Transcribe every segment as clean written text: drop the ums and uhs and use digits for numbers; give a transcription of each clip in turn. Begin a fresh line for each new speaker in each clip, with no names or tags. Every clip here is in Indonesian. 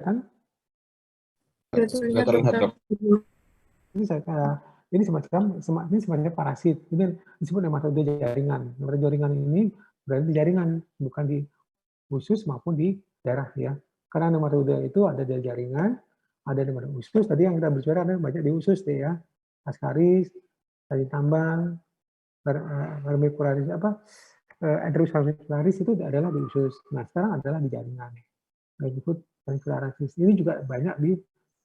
kelihatan?
Nggak terlihat, Dok.
Ini semacam parasit. Ini disebut nematode jaringan. Nematode jaringan ini berada di jaringan, bukan di usus maupun di darah ya. Karena nematode itu ada di jaringan, ada di usus. Tadi yang kita bicara ada banyak di usus deh ya. Ascaris, tadi tambang, vermicularis Enterosalpicularis itu adalah di usus. Nah sekarang adalah di jaringan. Yang disebut vermicularis. Ini juga banyak di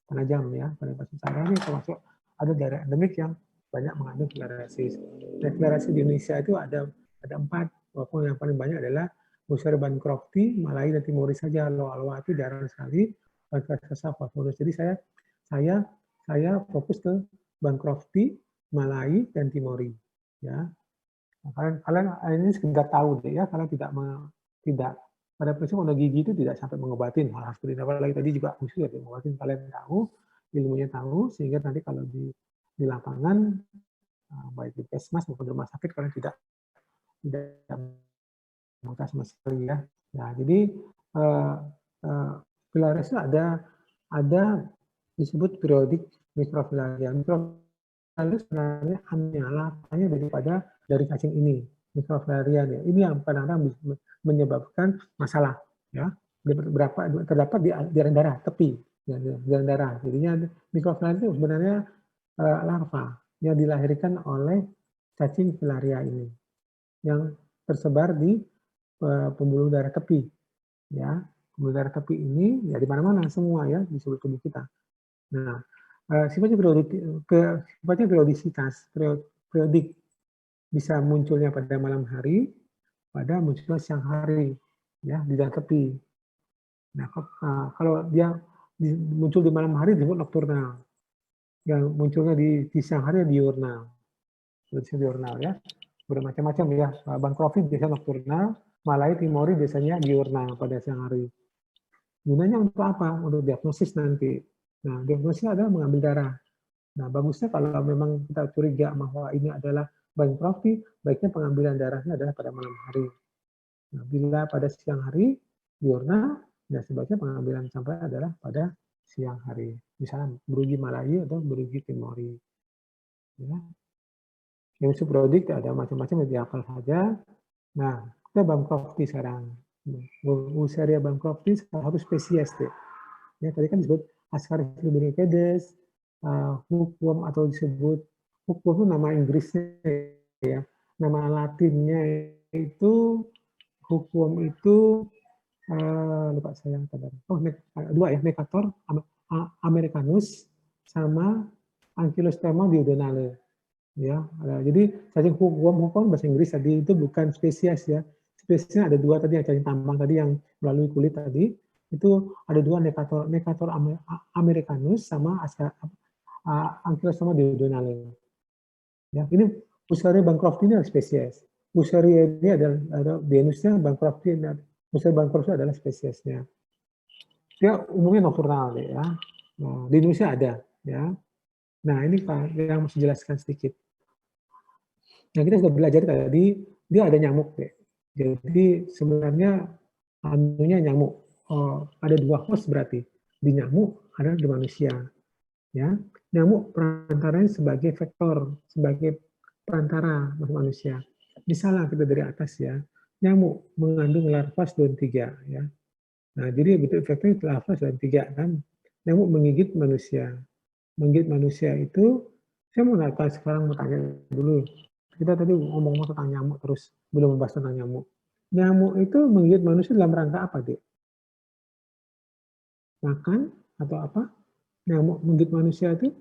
Penajam ya. Pada pasien saya ini termasuk ada daerah endemik yang banyak mengandung filariasis. Nah, filariasis di Indonesia itu ada 4, walaupun yang paling banyak adalah Bushra bancrofti, Malai dan Timori saja. Loa itu jarang sekali. Jadi saya fokus ke bancrofti, Malai dan Timori. Ya, kalian ini sekedar tahu deh ya, kalian tidak pada prinsip onkologi gigi itu tidak sampai mengobatin hal seperti itu. Apalagi tadi juga khusus ya mengobatin, kalian tahu, ilmunya tahu, sehingga nanti kalau di lapangan baik di Puskesmas maupun di rumah sakit kalian tidak menggunakan sama sekali ya. Nah, jadi filariasis itu ada disebut periodik mikrofilaria. Mikrofilaria sebenarnya hanya daripada dari cacing ini, mikrofilaria ya. Ini yang kadang-kadang menyebabkan masalah ya. Terdapat di aliran darah tepi, ya, di aliran darah. Jadinya mikrofilaria itu sebenarnya larva yang dilahirkan oleh cacing filaria ini yang tersebar di pembuluh darah tepi ya. Pembuluh darah tepi ini ya di mana-mana semua ya di seluruh tubuh kita. Nah, sifatnya periodik bisa munculnya pada malam hari, pada munculnya siang hari ya di darah tepi. Nah, kalau dia muncul di malam hari disebut nokturnal. Yang munculnya di siang hari diurnal. Diurnal ya. Bermacam-macam ya. Bancrofti biasanya nokturnal, Malai Timori biasanya diurnal pada siang hari. Gunanya untuk apa? Untuk diagnosis nanti. Nah, diagnosis adalah mengambil darah. Nah, bagusnya kalau memang kita curiga bahwa ini adalah bancrofti, baiknya pengambilan darahnya adalah pada malam hari. Nah, bila pada siang hari diurnal, ya sebaiknya pengambilan sampel adalah pada siang hari. Misalnya beruji Malai atau beruji Timori. Ya. Yang subrodik ada macam-macam yang dihafal saja. Nah, kita bancrofti sekarang. Wuchereria bancrofti salah satu spesies deh. Ya, tadi kan disebut Ascaris lubricates, hookworm atau disebut hookworm itu nama Inggrisnya ya. Nama latinnya itu hookworm itu lupa saya kabar. Oh, dua ya, Necator americanus sama Ankylosperma duodenale. Ya, jadi cacing hookworm bahasa Inggris tadi itu bukan spesies ya. Spesiesnya ada 2 tadi, yang cacing tambang tadi yang melalui kulit tadi. Itu ada 2, Necator americanus sama Ankylosperma duodenale. Ya, ini Wuchereria bancrofti ini adalah spesies. Wuchereria ini adalah genusnya, bancrofti adalah spesiesnya. Dia umumnya nokturnal ya. Nah, di Indonesia ada ya. Nah, ini Pak yang harus jelaskan sedikit. Nah, kita sudah belajar tadi, dia ada nyamuk deh. Jadi sebenarnya anunya nyamuk. Ada 2 host berarti. Di nyamuk ada di manusia. Ya, nyamuk perantaranya sebagai vektor, sebagai perantara manusia. Misalnya kita dari atas ya, nyamuk mengandung larva stadium 3 ya. Nah, jadi betul efeknya larva stadium 3 kan. Nyamuk menggigit manusia. Menggigit manusia itu, saya mau tanya dulu. Kita tadi ngomong tentang nyamuk terus, belum membahas tentang nyamuk. Nyamuk itu menggigit manusia dalam rangka apa, Dek? Makan atau apa? Nyamuk menggigit manusia itu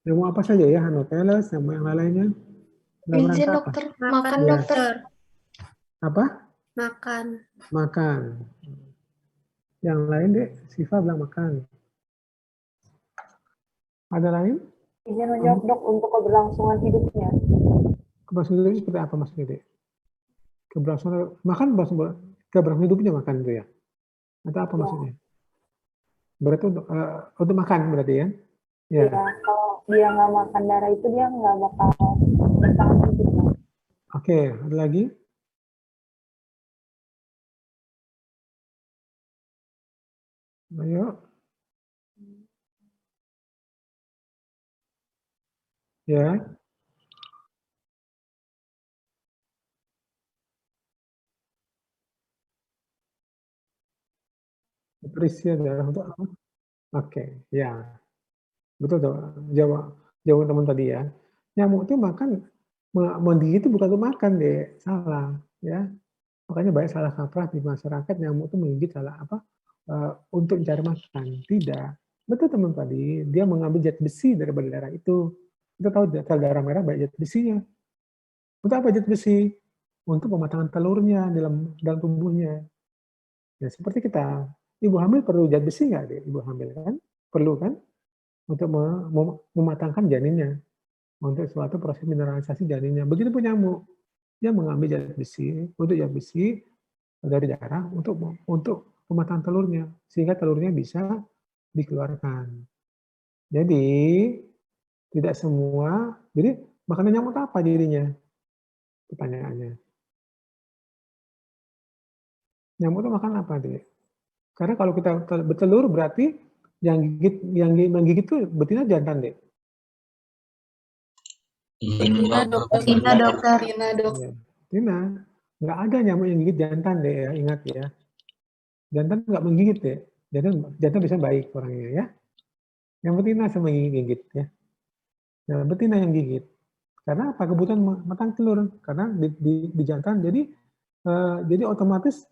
nyamuk apa saja ya? Anopheles, nyamuk yang lainnya. Dalam rangka apa?
Dokter. Makan,
ya.
Dokter.
Apa?
Makan.
Makan. Yang lain, Dek, Siva bilang makan. Ada lain?
Izin menjawab, Dok, untuk keberlangsungan hidupnya.
Keberlangsungan hidupnya seperti apa maksudnya, Dek? Keberlangsungan makan, keberlangsungan hidupnya makan itu ya? Atau apa maksudnya? Berarti untuk makan berarti ya?
Ya, kalau dia nggak makan darah itu dia nggak bakal bertahan hidup.
Oke, ada lagi? Ayo. Ya, nutrisi adalah untuk apa? Oke, ya, betul tuh. Jawab teman tadi ya. Nyamuk itu makan, menggigit itu bukan untuk makan deh, salah. Ya, makanya banyak salah kaprah di masyarakat, nyamuk itu menggigit salah apa? Untuk mencari makan. Tidak. Betul teman tadi, dia mengambil zat besi dari darah itu. Kita tahu sel darah merah banyak zat besinya. Untuk apa zat besi? Untuk pematangan telurnya dalam tubuhnya. Ya, seperti kita, ibu hamil perlu zat besi nggak deh? Ibu hamil kan? Perlu kan? Untuk mematangkan janinnya, untuk suatu proses mineralisasi janinnya. Begitu pun nyamuk, dia mengambil zat besi, untuk zat besi dari darah untuk pematangan telurnya, sehingga telurnya bisa dikeluarkan. Jadi tidak semua, jadi makanan nyamuk apa jadinya? Pertanyaannya. Nyamuk itu makan apa deh? Karena kalau kita bertelur berarti yang menggigit itu betina jantan deh.
Betina dokter. Betina dokter. Betina dok.
Ya, betina. Nggak ada nyamuk yang gigit jantan deh ya, ingat ya. Jantan nggak menggigit deh. Jantan bisa baik orangnya ya. Yang betina sama gigit ya. Nah, betina yang gigit. Karena apa? Kebutuhan matang telur. Karena di jantan jadi otomatis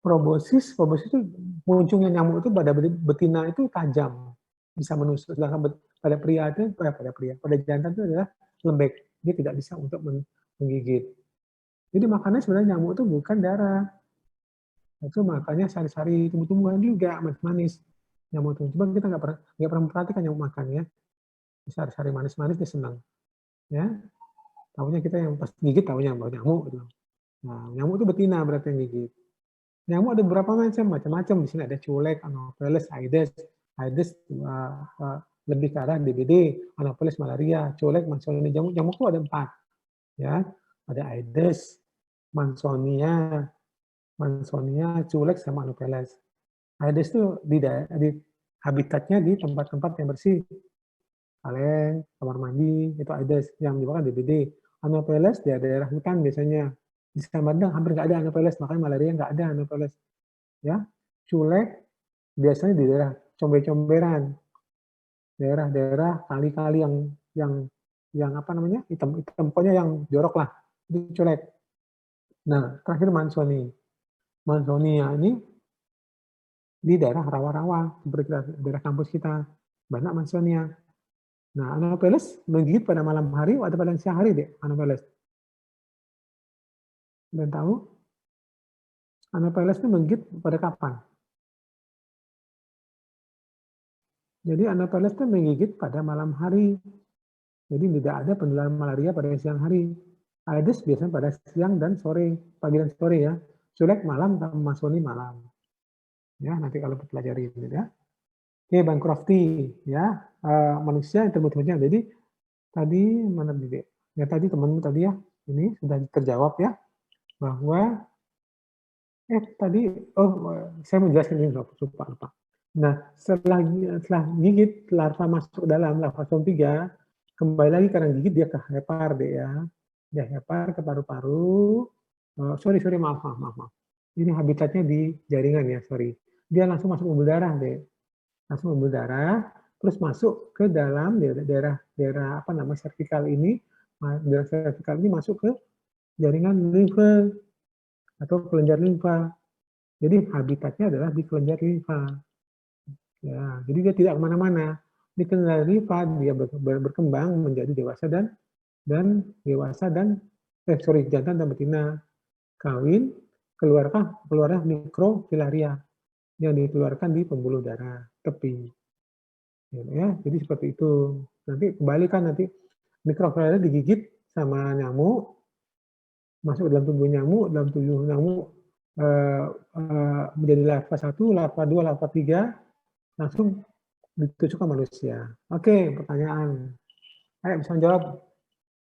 proboscis itu munculnya nyamuk itu pada betina itu tajam, bisa menusuk. Sedangkan pada pria itu pada jantan itu adalah lembek, dia tidak bisa untuk menggigit. Jadi makannya sebenarnya nyamuk itu bukan darah, itu makanya sari-sari tumbuh-tumbuhan juga manis-manis nyamuk itu. Coba kita nggak pernah memperhatikan nyamuk makan ya, sari-sari manis-manis dia senang, ya. Tahunya kita yang pas gigit tahunya nyamuk gitu. Nah, nyamuk itu betina berarti yang gigit. Nyamuk ada beberapa macam-macam. Di sini ada culek, Anopheles, Aedes. Aedes lebih ke arah DBD, Anopheles malaria, culek, Mansonia. Nyamuk itu ada 4. Ya, ada Aedes, Mansonia, culek, sama Anopheles. Aedes itu di habitatnya di tempat-tempat yang bersih. Kaleng, kamar mandi, itu Aedes. Yang menyebabkan DBD. Anopheles di daerah hutan biasanya. Di Samarinda hampir nggak ada Anopheles, makanya malaria nggak ada Anopheles. Ya, culek biasanya di daerah comber-comberan, daerah-daerah kali-kali yang apa namanya hitam, pokoknya yang jorok lah, itu culek. Nah, terakhir Mansonia ini di daerah rawa-rawa seperti daerah kampus kita, banyak Mansonia. Nah, Anopheles menggigit pada malam hari atau pada siang hari deh, Anopheles. Dan tahu? Anopheles itu menggigit pada kapan? Jadi Anopheles itu menggigit pada malam hari. Jadi tidak ada penularan malaria pada siang hari. Aedes biasanya pada siang dan sore, pagi dan sore ya. Culek malam, sama Masoni malam. Ya, nanti kalau pelajari itu ya. Oke, Bang Crofty ya, manusia yang terbentuknya. Jadi tadi mana nih? Ya tadi temanmu tadi ya, ini sudah terjawab ya bahwa tadi saya menjelaskan ini lupa. Nah, setelah gigit larva masuk dalam larva som-3, kembali lagi karena gigit dia ke hepar deh ya. Dia hepar ke paru-paru. Sorry, maaf. Ini habitatnya di jaringan ya, sorry. Dia langsung masuk pembuluh darah deh. Langsung pembuluh darah, terus masuk ke dalam daerah apa nama servikal ini. Daerah servikal ini masuk ke jaringan limfa atau kelenjar limfa. Jadi habitatnya adalah di kelenjar limfa. Ya, jadi dia tidak kemana-mana. Di kelenjar limfa dia berkembang menjadi dewasa dan jantan dan betina kawin, keluarlah mikrofilaria yang dikeluarkan di pembuluh darah tepi. Ya, jadi seperti itu. Nanti kembalikan nanti mikrofilaria digigit sama nyamuk, masuk dalam tubuh nyamuk, menjadi larva 1, larva 2, larva 3, langsung ditusuk ke manusia. Oke, pertanyaan. Ayo bisa menjawab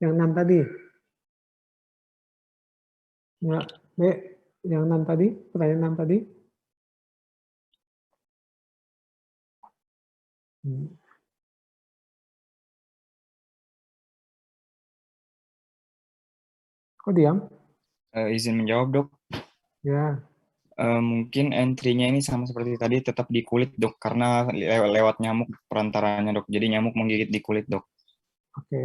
yang 6 tadi. Ya, yang 6 tadi, pertanyaan 6 tadi. Kok diam?
Izin menjawab, Dok.
Ya,
Mungkin entry-nya ini sama seperti tadi, tetap di kulit, Dok, karena lewat nyamuk perantaranya, Dok. Jadi nyamuk menggigit di kulit, Dok.
oke.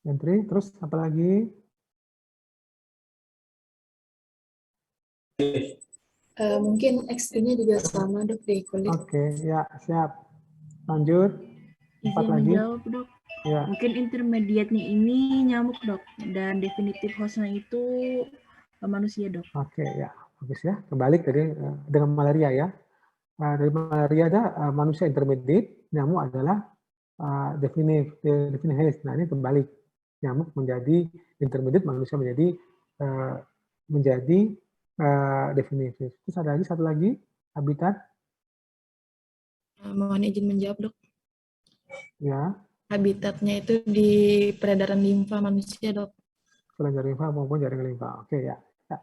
Entry, terus apa lagi?
Mungkin X-nya juga sama dok di kulit.
Oke, ya, siap. Lanjut. Empat
Izin
lagi.
menjawab, dok.
Ya,
Mungkin intermediate-nya ini nyamuk, dok. Dan definitif host-nya itu manusia, dok.
oke, ya. Bagus ya. Kebalik tadi dengan malaria ya. Dari malaria ada manusia intermediate, nyamuk adalah definitive host. Nah, ini kebalik. Nyamuk menjadi intermediate, manusia menjadi definitive. Terus ada lagi, satu lagi, habitat.
Mohon izin menjawab dok.
Ya,
Habitatnya itu di peredaran limfa manusia dok.
selain jaring limfa maupun jaring limfa. Oke ya. Ya,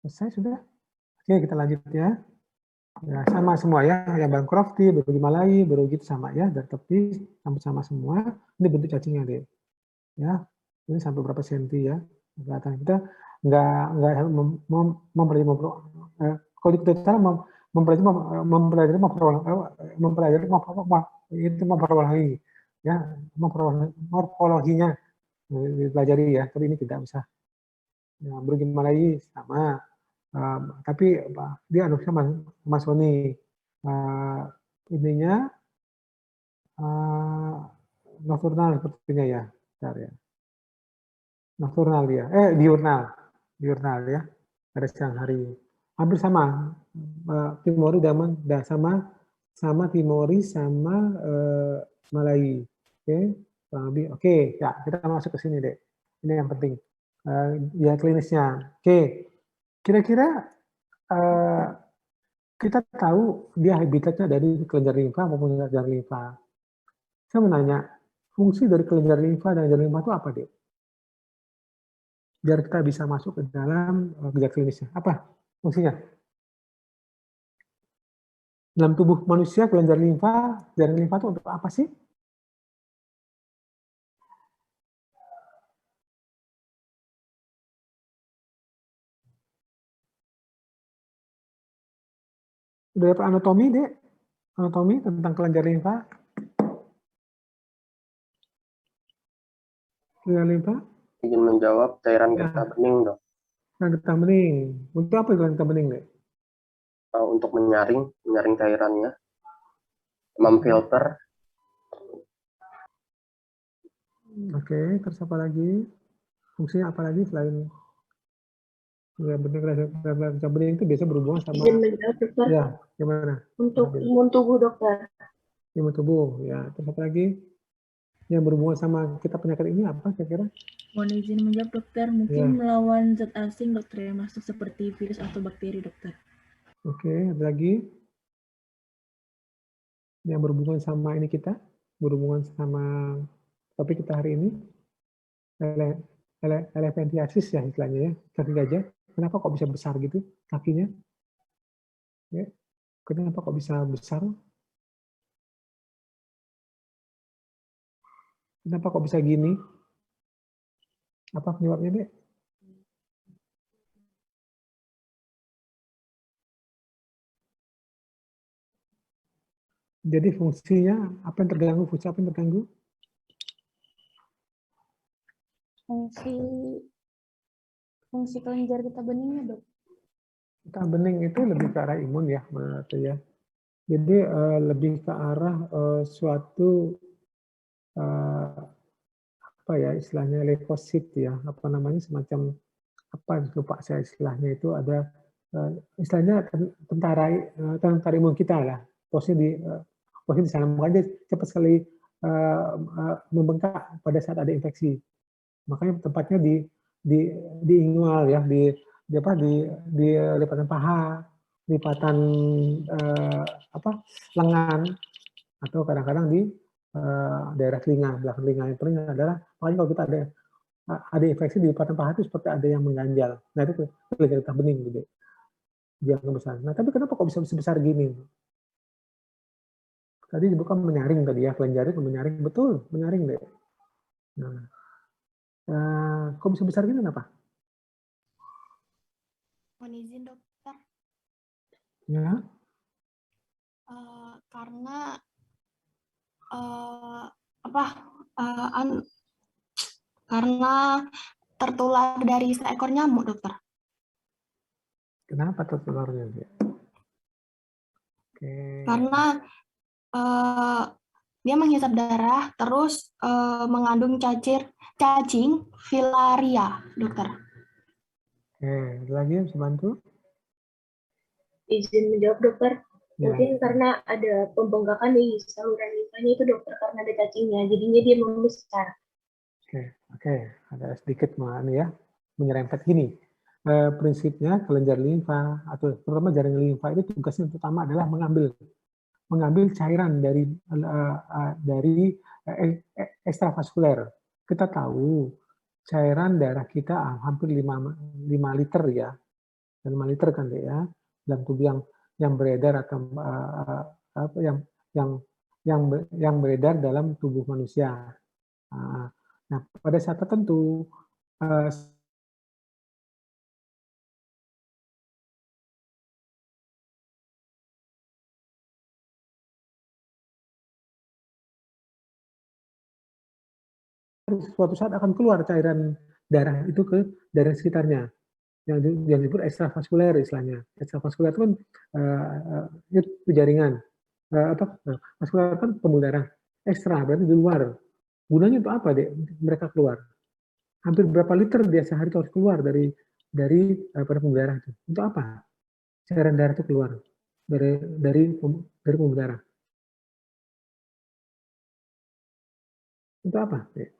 selesai sudah. Oke, kita lanjut ya. Ya, sama semua ya. Yang Bancrofti, Berugii Malai, Berugii itu sama ya. Dari tepi sampai sama semua. Ini bentuk cacingnya deh. Ya, ini sampai berapa senti ya. Kelihatan kita nggak mempelajari kalau di kedokteran mempelajari memperoleh ya morfologinya dipelajari ya, tapi ini tidak usah. Ya, Berugii Malai sama, tapi dia anusnya masoni ininya nocturnal sepertinya ya, bentar ya. Nocturnal dia, diurnal ya, pada siang hari. Hampir sama, Timori sama Timori sama Malai. Oke, kurang lebih. Oke, ya kita masuk ke sini deh. Ini yang penting. Ya klinisnya. Oke, kira-kira kita tahu dia habitatnya dari kelenjar limfa maupun jaring limfa. Saya menanya, fungsi dari kelenjar limfa dan jaring limfa itu apa, Dek? Biar kita bisa masuk ke dalam gejala klinisnya. Apa fungsinya? Dalam tubuh manusia, kelenjar limfa, jaring limfa itu untuk apa sih? Udah dapat anatomi, Dek? Anatomi tentang kelenjar limfa? Kelenjar limfa?
Izin menjawab, cairan getah bening, dok.
Cairan getah bening. Untuk apa cairan getah bening, Dek?
Untuk menyaring cairannya, memfilter.
Oke, terus apa lagi? Fungsinya apa lagi selain ya bening? Getah bening itu biasa berhubungan sama ya, gimana?
Untuk imun tubuh, dokter.
Imun tubuh, ya. Terus apa lagi? Yang berhubungan sama kita penyakit ini apa kira-kira?
Mohon izin menjawab, dokter. Mungkin melawan zat asing, dokter, yang masuk seperti virus atau bakteri, dokter.
Oke, ada lagi yang berhubungan sama ini kita, berhubungan sama topik kita hari ini, elephantiasis ya istilahnya ya, kaki gajah. Kenapa kok bisa besar gitu kakinya? Ya. Kenapa kok bisa besar? Kenapa kok bisa gini? Apa penyebabnya, Dek? Jadi fungsinya apa yang terganggu? Fungsi apa yang terganggu?
Fungsi kelenjar getah beningnya, dok.
Getah bening itu lebih ke arah imun ya, menurut ya. Jadi lebih ke arah suatu apa ya istilahnya leukosit ya, apa namanya semacam apa lupa saya istilahnya itu ada istilahnya tentara imun kita lah, posisi di sana, makanya cepat sekali membengkak pada saat ada infeksi. Makanya tempatnya di ingual ya, di lipatan paha, lipatan lengan, atau kadang-kadang di daerah telinga, belakang telinga. Yang penting adalah makanya kalau kita ada infeksi di lipatan paha itu seperti ada yang mengganjal. Nah itu kelenjar getah bening gitu. Dia besar. Nah tapi kenapa kok bisa sebesar gini? Tadi bukan menyaring tadi ya, kelenjar itu menyaring, betul menyaring deh. Nah, kok bisa besar gini kenapa?
Mohon izin dokter.
Ya,
Karena karena tertular dari seekor nyamuk, dokter.
kenapa tertularnya? Dek? Oke.
Karena dia menghisap darah, terus mengandung cacing filaria, dokter.
Oke, ada lagi yang bisa bantu?
Izin menjawab dokter.
Ya.
Mungkin karena ada pembengkakan di saluran limfanya itu dokter, karena ada cacingnya, jadinya dia membesar.
Oke, ada sedikit menyerempet gini. Prinsipnya kelenjar limfa atau terutama jaringan limfa itu tugasnya utama adalah mengambil cairan dari ekstravaskuler. Kita tahu cairan darah kita hampir 5 liter ya, 5 liter kan ya, dalam tubuh yang beredar atau yang beredar dalam tubuh manusia. Nah, pada saat tertentu suatu saat akan keluar cairan darah itu ke daerah sekitarnya yang disebut ekstravaskuler istilahnya. Ekstravaskuler itu kan itu jaringan vaskuler kan pembuluh darah. Ekstra berarti di luar. Gunanya untuk apa, Dek? Mereka keluar. Hampir berapa liter dia sehari harus keluar dari pada pembuluh darah itu. Untuk apa? Cairan darah itu keluar dari pembuluh darah. Untuk apa, Dek?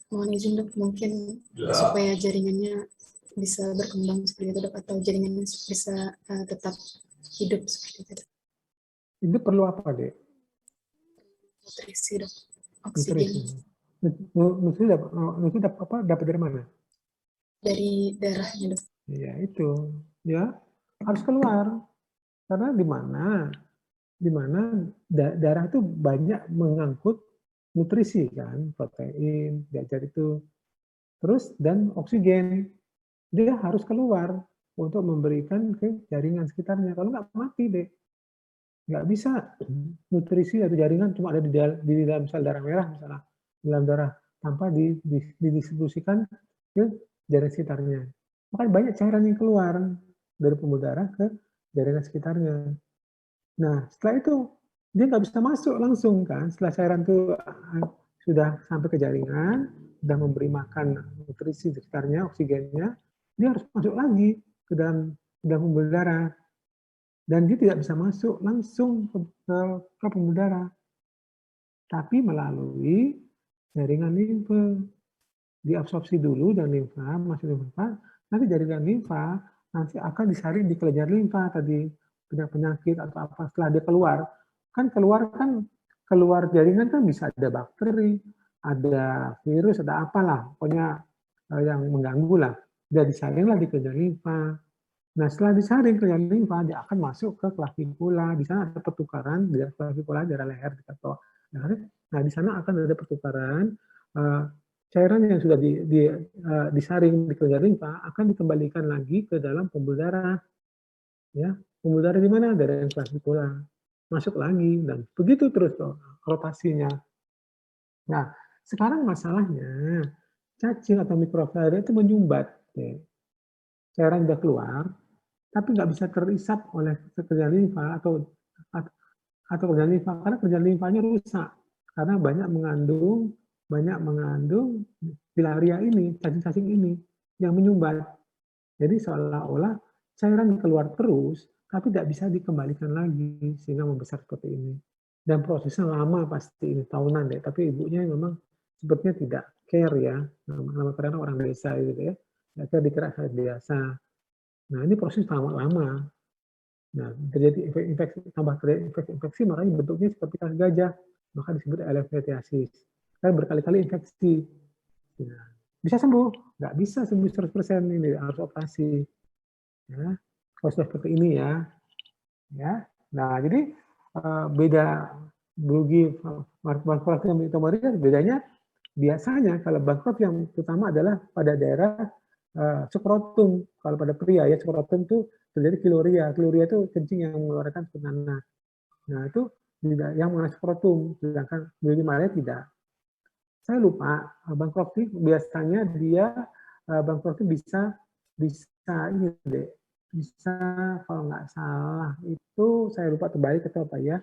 Mohon izin dok, mungkin supaya jaringannya bisa berkembang seperti itu dok, atau jaringannya bisa tetap hidup seperti itu.
Itu perlu apa, Dek?
Nutrisi dok, oksigen.
Nutrisi dapat dari mana?
Dari darahnya dok.
Ya itu, ya harus keluar karena di mana darah itu banyak mengangkut nutrisi kan, protein, diajar itu, terus dan oksigen, dia harus keluar untuk memberikan ke jaringan sekitarnya. Kalau nggak mati deh, nggak bisa nutrisi atau jaringan cuma ada di dalam sel darah merah misalnya, dalam darah tanpa didistribusikan ke jaringan sekitarnya. Makanya banyak cairan yang keluar dari pembuluh darah ke jaringan sekitarnya. Nah setelah itu dia nggak bisa masuk langsung kan, setelah cairan itu sudah sampai ke jaringan, sudah memberi makan nutrisi sekitarnya, oksigennya, dia harus masuk lagi ke dalam pembuluh darah. Dan dia tidak bisa masuk langsung ke pembuluh darah, tapi melalui jaringan limfa. Diabsorpsi dulu dan limfa, masuk limfa, nanti jaringan limfa nanti akan disaring di kelenjar limfa tadi, penyakit atau apa setelah dia keluar. Kan keluar jaringan kan bisa ada bakteri, ada virus, ada apalah, pokoknya yang mengganggu lah. Dia disaringlah di kelenjar limfa. Nah setelah disaring kelenjar limfa, dia akan masuk ke klavikula. Di sana ada pertukaran di klavikula, darah leher atau nah di sana akan ada pertukaran cairan yang sudah disaring di kelenjar limfa akan dikembalikan lagi ke dalam pembuluh darah. Ya, pembuluh darah di mana? Dari klavikula. Masuk lagi dan begitu terus rotasinya. Nah, sekarang masalahnya cacing atau mikroflora itu menyumbat. Cairan sudah keluar, tapi nggak bisa terisap oleh kelenjar limfa atau kelenjar limfa karena kelenjar limfanya rusak karena banyak mengandung filaria ini, cacing-cacing ini yang menyumbat. Jadi seolah-olah cairan keluar terus, tapi tidak bisa dikembalikan lagi sehingga membesar seperti ini. Dan prosesnya lama pasti ini tahunan deh. Tapi ibunya memang sepertinya tidak care ya, nama karena orang desa gitu ya, tidak care, dikira hal biasa. Nah ini proses sangat lama. Nah terjadi infeksi, makanya bentuknya seperti kaki gajah, maka disebut elephantiasis. Kan berkali-kali infeksi. Nah, bisa sembuh? Nggak bisa sembuh 100%, ini harus operasi. Ya, kalau sudah seperti ini ya. Nah, jadi beda biologi markoraktin dan mitomorida bedanya biasanya kalau bankrupt yang terutama adalah pada daerah skrotum. Kalau pada pria ya skrotum itu terjadi kliuria. Kliuria itu kencing yang mengeluarkan nanas. Nah itu tidak yang mengenai skrotum, sedangkan Melalia tidak. Saya lupa bankrupt biasanya dia bankrupt bisa ini deh, bisa kalau nggak salah itu saya lupa terbalik atau apa ya,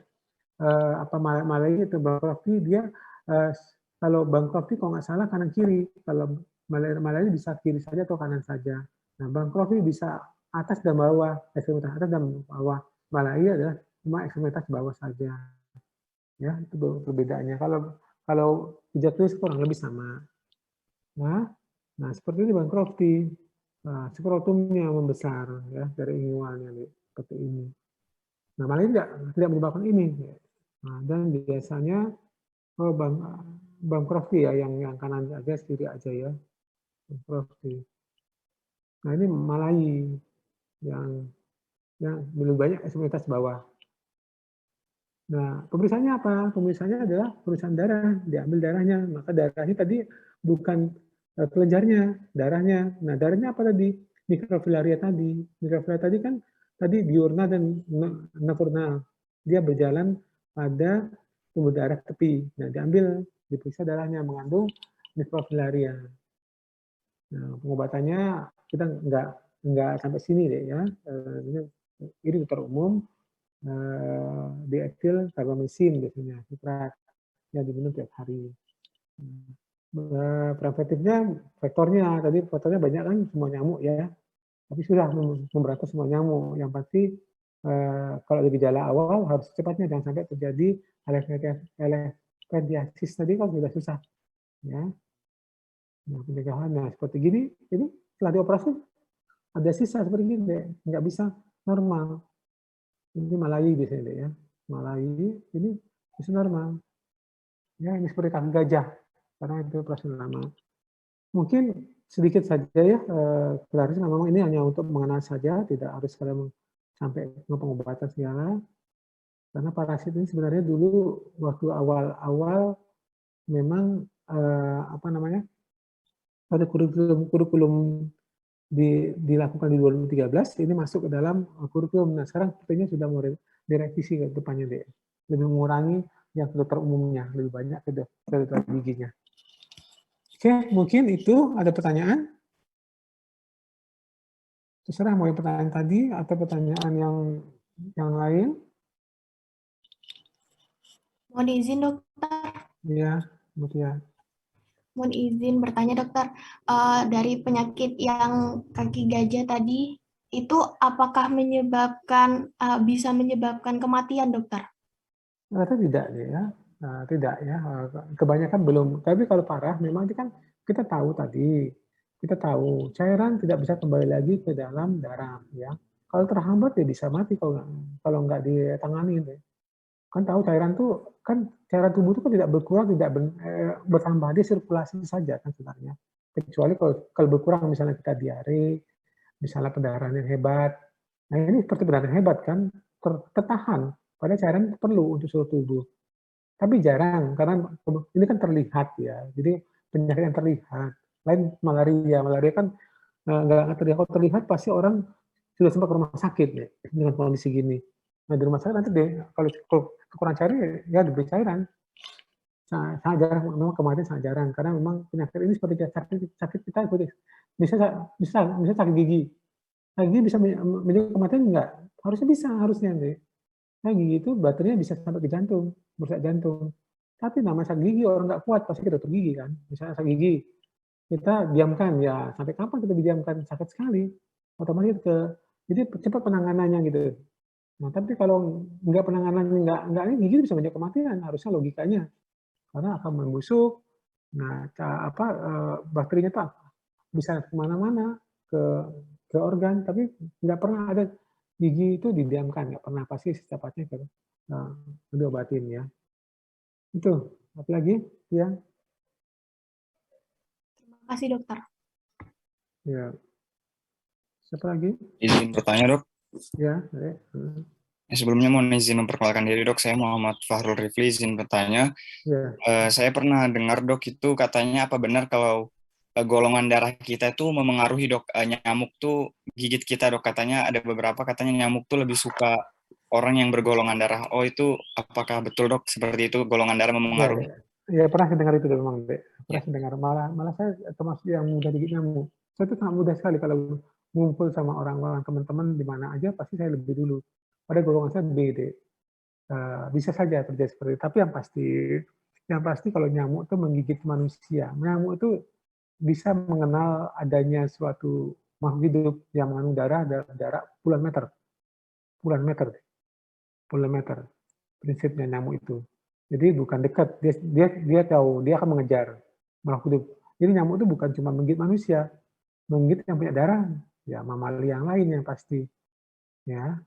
apa Melalia itu bankrupt dia kalau bankrupt kalau nggak salah kanan kiri, kalau Melalia bisa kiri saja atau kanan saja. Nah bankrupt bisa atas dan bawah, ekstremitas atas dan bawah. Melalia adalah cuma ekstremitas bawah saja. Ya itu perbedaannya. Kalau hijab kurang lebih sama. Nah seperti ini bankropti. Nah, skrotumnya membesar ya dari ingualnya seperti ini. Nah malah tidak menyebabkan ini. Nah, dan biasanya bankropti ya yang kanan aja kiri aja ya. Bankropti. Nah ini Malayi yang lebih banyak ekstremitas bawah. Nah, pemeriksaannya apa? Pemeriksaannya adalah pemeriksaan darah, diambil darahnya. Maka darahnya tadi bukan kelenjarnya, darahnya. Nah, darahnya apa tadi? Mikrofilaria tadi. Mikrofilaria tadi kan tadi diurnal dan nocturnal. Dia berjalan pada tubuh darah tepi. Nah, diambil, diperiksa darahnya mengandung mikrofilaria. Nah, pengobatannya kita nggak sampai sini deh ya. Ini dokter umum. Dietil karbamazin biasanya sitrat yang diminum tiap hari. Preventifnya faktornya tadi faktornya banyak kan semua nyamuk ya, tapi sudah memberantas semua nyamuk. Yang pasti kalau ada gejala awal harus cepatnya, jangan sampai terjadi elephantiasis tadi kan sudah susah ya. Nah pencegahannya seperti gini, ini setelah dioperasi ada sisa seperti gini deh, nggak bisa normal. Ini Malayi biasanya deh ya. Malayi ini bisa normal. Ya, ini seperti kaki gajah karena itu operasi lama. Mungkin sedikit saja ya, Clarice, memang ini hanya untuk mengenal saja, tidak harus kalian sampai ke pengobatan segala. Karena parasit ini sebenarnya dulu waktu awal-awal memang apa namanya? Pada kurikulum dilakukan di 2013 ini masuk ke dalam kurikulum. Nah sekarang sepertinya sudah mau direvisi ke depannya deh, lebih mengurangi yang dokter umumnya, lebih banyak ke dokter giginya. Oke, mungkin itu ada pertanyaan. Terserah mau yang pertanyaan tadi atau pertanyaan yang lain.
Mohon izin dokter.
Ya, Mutia.
Mohon izin bertanya dokter, dari penyakit yang kaki gajah tadi, itu apakah bisa menyebabkan kematian dokter?
Ternyata tidak ya, tidak ya. Kebanyakan belum. Tapi kalau parah, memang itu kan kita tahu tadi, kita tahu cairan tidak bisa kembali lagi ke dalam darah ya. Kalau terhambat ya bisa mati kalau nggak ditangani deh. Kan tahu cairan tuh kan cairan tubuh itu kan tidak berkurang, tidak bertambah, dia sirkulasi saja kan sebenarnya. Kecuali kalau berkurang misalnya kita diare, misalnya pendarahan yang hebat. Nah ini seperti pendarahan hebat kan tertahan, pada cairan perlu untuk seluruh tubuh. Tapi jarang karena ini kan terlihat ya. Jadi penyakit yang terlihat. Lain malaria kan nggak terlihat. Kalau terlihat pasti orang sudah sempat ke rumah sakit ya dengan kondisi gini. Nah di rumah sakit nanti deh kalau kekurangan cairan ya diberi cairan. Sangat jarang, memang kematian sangat jarang karena memang penyakit ini seperti sakit kita bisa sakit gigi. Sakit gigi bisa menyebabkan kematian enggak? Harusnya deh. Nah gigi itu baterainya bisa sampai ke jantung, merusak jantung. Tapi nama sakit gigi orang nggak kuat pasti ke dokter gigi kan. Misalnya sakit gigi kita diamkan ya, sampai kapan kita didiamkan, sakit sekali. Otomatis jadi cepat penanganannya gitu. Nah, tapi kalau nggak penanganan nggak ini gigi bisa menyebabkan kematian, harusnya logikanya. Karena akan membusuk. Nah, bakterinya tuh bisa kemana-mana ke organ, tapi nggak pernah ada gigi itu didiamkan, nggak pernah, pasti secepatnya diobatin ya. Itu, apa lagi? Ya.
Terima kasih dokter.
Ya. Siapa lagi?
Izin bertanya dok.
Ya.
Sebelumnya mohon izin memperkenalkan diri dok, saya Muhammad Fahrul Rifli, izin bertanya.
Ya.
Saya pernah dengar dok itu katanya apa benar kalau golongan darah kita itu memengaruhi dok, nyamuk tuh gigit kita dok, katanya ada beberapa katanya nyamuk tuh lebih suka orang yang bergolongan darah. Oh itu apakah betul dok seperti itu golongan darah memengaruhi?
Ya pernah dengar itu memang dek, pernah dengar. Malah saya termasuk yang mudah digigit nyamuk. Saya itu sangat mudah sekali kalau ngumpul sama orang-orang teman-teman di mana aja pasti saya lebih dulu. Pada golongan saya B dek. Bisa saja terjadi seperti itu. Tapi yang pasti kalau nyamuk itu menggigit manusia, nyamuk itu bisa mengenal adanya suatu makhluk hidup yang mengandung darah jarak puluhan meter prinsipnya nyamuk itu. Jadi bukan dekat, dia tahu dia akan mengejar makhluk hidup. Jadi nyamuk itu bukan cuma menggigit manusia, menggigit yang punya darah, ya mamalia yang lain yang pasti, ya.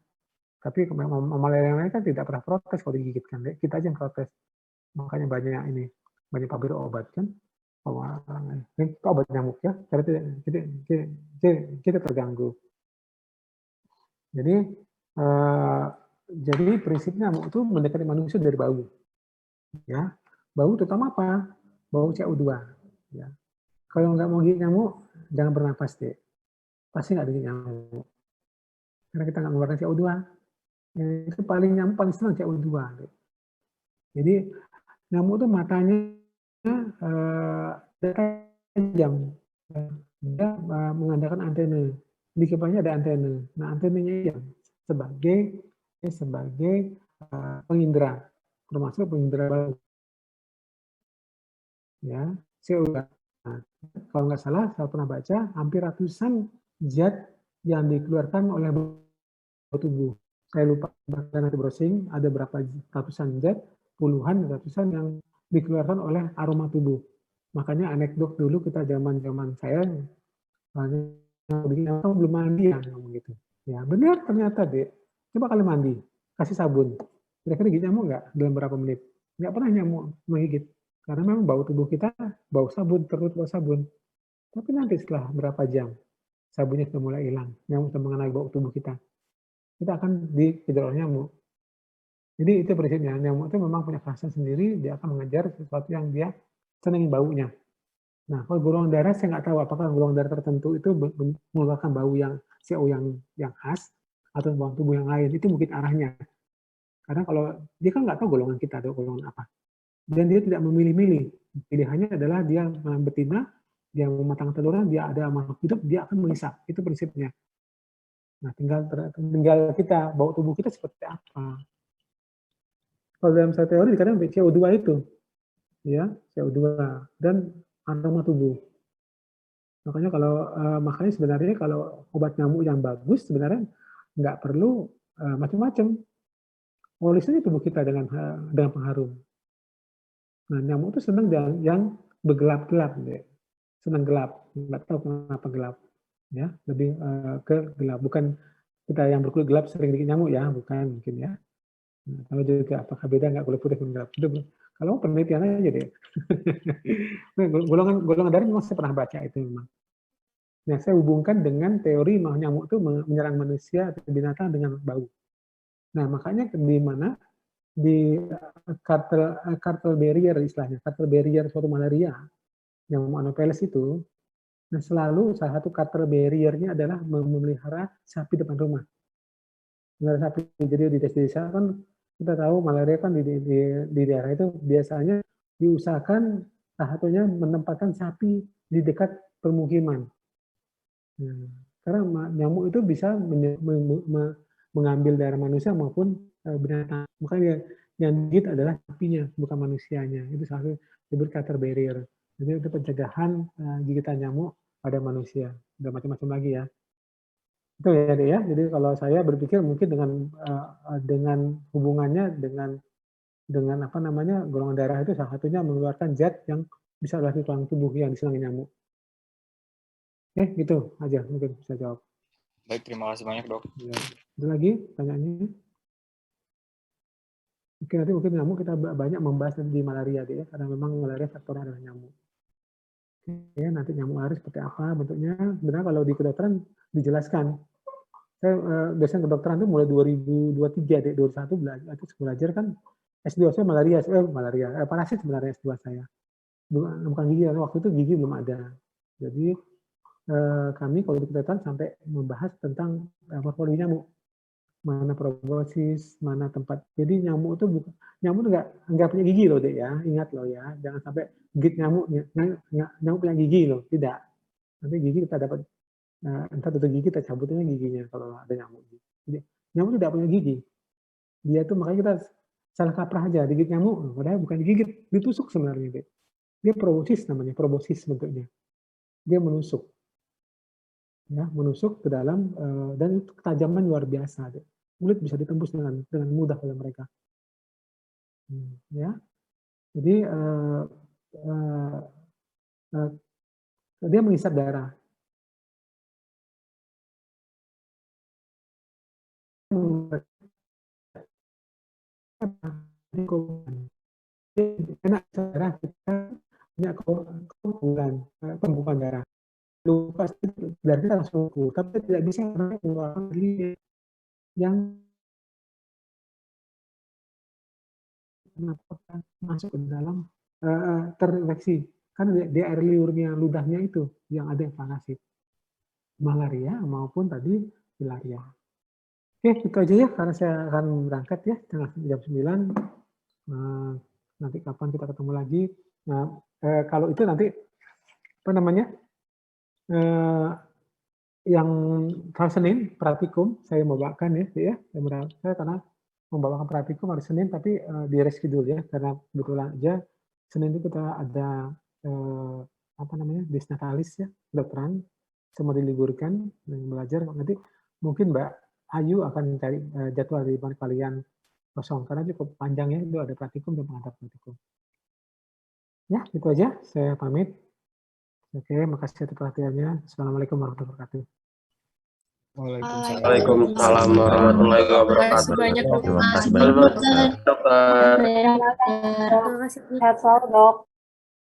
Tapi mamalia yang lain kan tidak pernah protes kalau digigit kan, kita aja yang protes. Makanya banyak pabrik obat kan, ini obat nyamuk ya, kita terganggu. Jadi prinsipnya nyamuk itu mendekati manusia dari bau, ya. Bau terutama apa? Bau CO2. Ya. Kalau nggak mau gigit nyamuk, jangan bernapas deh. Pasti nggak digigit nyamuk. Karena kita nggak mengeluarkan CO2. Itu nyamuk paling senang CO2. Deh. Jadi nyamuk itu matanya tajam. Dia mengandalkan antena. Di kepalanya ada antena. Nah antenanya yang sebagai pengindra, termasuk pengindra bau. Ya, CO2. Nah, kalau nggak salah, saya pernah baca hampir ratusan zat yang dikeluarkan oleh bau tubuh. Saya lupa nanti browsing, ada berapa ratusan zat, puluhan ratusan yang dikeluarkan oleh aroma tubuh. Makanya anekdot dulu kita zaman saya, belum mandi ya, gitu. Ya benar ternyata deh. Coba kalian mandi, kasih sabun. Kira-kira gigit nyamuk nggak dalam berapa menit? Nggak pernah nyamuk menggigit. Karena memang bau tubuh kita bau sabun, terus bau sabun. Tapi nanti setelah berapa jam, sabunnya sudah mulai hilang, nyamuk sudah mengenal bau tubuh kita akan dikejar oleh nyamuk. Jadi itu prinsipnya, nyamuk itu memang punya khasnya sendiri, dia akan mengejar sesuatu yang dia senang baunya. Nah, kalau golongan darah saya nggak tahu apakah golongan darah tertentu itu mengeluarkan bau yang CO yang khas atau bau tubuh yang lain, itu mungkin arahnya. Karena kalau dia kan nggak tahu golongan kita ada golongan apa. Dan dia tidak memilih-milih. Pilihannya adalah dia betina, dia mematang telurnya, dia ada makhluk hidup, dia akan menghisap. Itu prinsipnya. Nah, tinggal kita, bau tubuh kita seperti apa. Kalau dalam satu teori dikatakan CO2 itu, ya CO2 dan aroma tubuh. Makanya sebenarnya kalau obat nyamuk yang bagus sebenarnya nggak perlu macam-macam. Olisnya tubuh kita dengan pengharum. Nah, nyamuk itu senang yang bergelap-gelap, senang gelap, nggak tahu kenapa gelap, ya lebih ke gelap. Bukan kita yang berkulit gelap sering digigit nyamuk ya, bukan mungkin ya. Nah, kalau juga apakah beda nggak kulit putih gelap? Kalau penelitian aja deh. golongan darah memang saya pernah baca itu memang. Nah, saya hubungkan dengan teori nyamuk itu menyerang manusia atau binatang dengan bau. Nah, makanya di mana di cartel barrier istilahnya, cartel barrier suatu malaria yang Anopheles itu, nah selalu salah satu cartel barrier-nya adalah memelihara sapi depan rumah. Memelihara sapi, jadi di desa-desa kan kita tahu malaria kan di daerah itu biasanya diusahakan salah satunya menempatkan sapi di dekat permukiman. Nah, karena nyamuk itu bisa mengambil darah manusia maupun binatang. Makanya yang digigit adalah sapinya, bukan manusianya. Itu salah satu disebut cartel barrier. Jadi itu pencegahan gigitan nyamuk pada manusia. Ada macam-macam lagi ya. Itu ya. Jadi kalau saya berpikir mungkin dengan hubungannya dengan apa namanya golongan darah itu salah satunya mengeluarkan zat yang bisa melalui tulang tubuh yang disenangi nyamuk. Gitu aja mungkin bisa jawab.
Baik, terima kasih banyak dok.
Ya. Ada lagi pertanyaannya? Oke, nanti mungkin nyamuk kita banyak membahas di malaria deh ya, karena memang malaria faktornya adalah nyamuk. Oke, nanti nyamuk malaria seperti apa bentuknya? Sebenarnya kalau di kedokteran dijelaskan. Saya dosen kedokteran itu mulai 2023, 2021 belajar kan S2 saya parasit sebenarnya S2 saya. Bukan gigi, waktu itu gigi belum ada. Jadi kami kalau di kedokteran sampai membahas tentang morfologi nyamuk. Mana proboscis, mana tempat. Jadi nyamuk itu nyamuk nggak punya gigi loh, Dek ya. Ingat loh ya, jangan sampai gigit nyamuk punya gigi loh, tidak. Nanti gigi kita dapat entah tutup gigi kita cabutnya giginya kalau ada nyamuk. Jadi, nyamuk tidak punya gigi. Dia tuh makanya kita salah kaprah aja digigit nyamuk, padahal bukan digigit, ditusuk sebenarnya, Dek. Dia proboscis namanya, proboscis bentuknya. Dia menusuk. Ya, menusuk ke dalam dan itu ketajaman luar biasa, Dek. Kulit bisa ditembus dengan mudah oleh mereka. Ya, jadi dia menghisap darah. Enak darah kita punya pembekuan darah. Lupa darah kita langsung beku, tapi tidak bisa mengeluarkan yang masuk ke dalam terinfeksi. Kan di air liurnya ludahnya itu yang ada parasit. Malaria maupun tadi filaria. Oke, itu aja ya, karena saya akan berangkat ya, jam 9. Nanti kapan kita ketemu lagi. Nah, kalau itu nanti, apa namanya, yang hari Senin, praktikum, saya membawakan ya, saya karena membawakan praktikum hari Senin, tapi di reschedule ya, karena kebetulan aja Senin itu kita ada apa namanya, disnatalis ya, kedokteran, semua diliburkan dan belajar. Nanti mungkin Mbak Ayu akan cari jadwal di mana kalian kosong, karena cukup panjang ya, itu ada praktikum dan pengantar praktikum. Ya, itu aja, saya pamit. Oke, makasih atas perhatiannya. Assalamualaikum warahmatullahi wabarakatuh.
Waalaikumsalam warahmatullahi wabarakatuh.
Banyak,
Terima kasih banyak, Dokter.
Sehat selalu, Dok.